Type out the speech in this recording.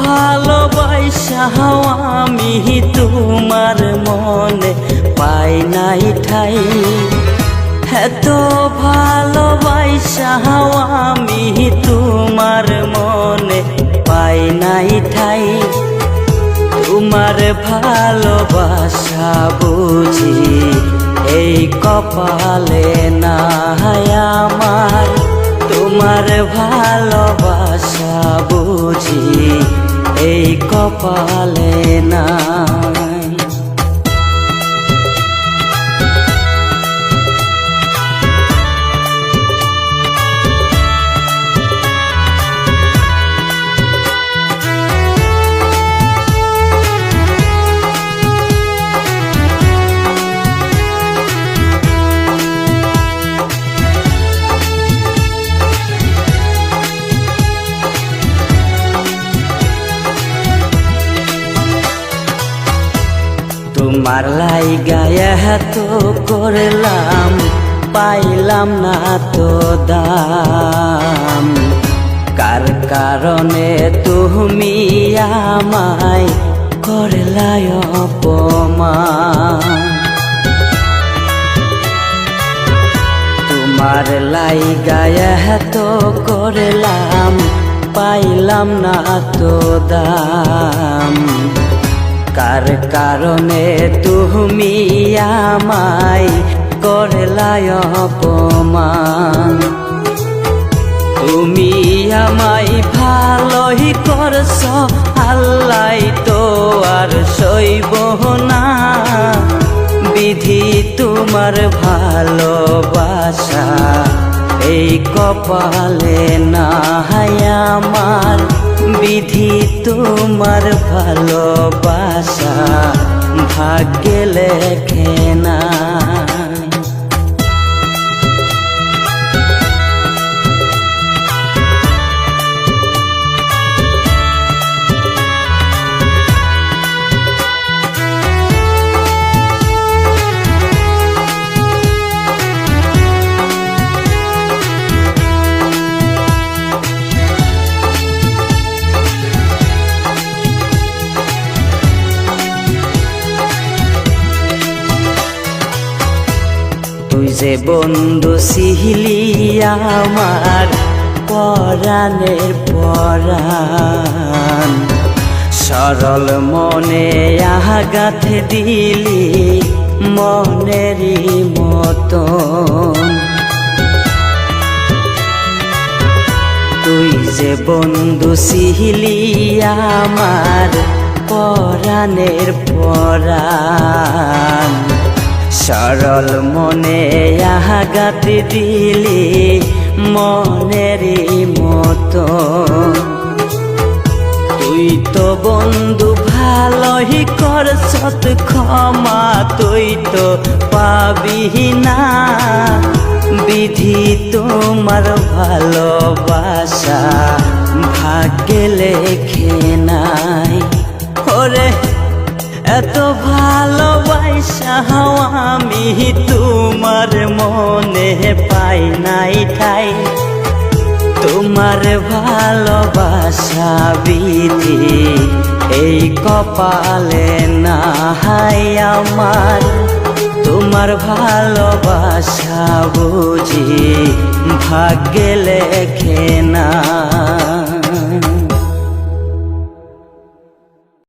ভালোবাসা আমি তোমার মনে পাই নাই ঠাই, এত ভালোবাসা আমি তোমার মনে পাই নাই ঠাই। তোমার ভালোবাসা বুঝি এই কপালে নাই আমার, তোমার ভালোবাসা বুঝি এই কপালে নাই। তোমার লাইগায়া তো করলাম, পাইলাম না তো দাম, কার কারণে তুমি আমায় করলাই অপমান। তোমার লাইগায়া তো করলাম, পাইলাম না তো দাম, কার কারণে তুমি আমায় করলাই অপমান। তুমি আমায় ভালোই করছ, আল্লাহ তো আর সইব না, বিধি তোমার ভালোবাসা এই কপালে নাই আমার, বিধি তোমার ভালোবাসা ভাগ্যে লেখে না। তুই যে বন্ধু ছিলি আমার পরাণের পরাণ, সরল মনে আঘাত দিলি মনেরই মতন। তুই যে বন্ধু ছিলি আমার পরাণের পরাণ, সরল মনে আঘাত দিলি মনেরই মতো। তুই তো বন্ধু ভালোই করছ, ক্ষমা তুই তো পাবি না, বিধি তোমার ভালোবাসা ভাগ্যে লেখে নাই। ওরে এত ভালোবাসা আমি তোমার মনে পাই নাই ঠাই, তোমার ভালোবাসা বিধি এই কপালে নাই আমার, তোমার ভালোবাসা বুঝি ভাগ্যে লেখে না।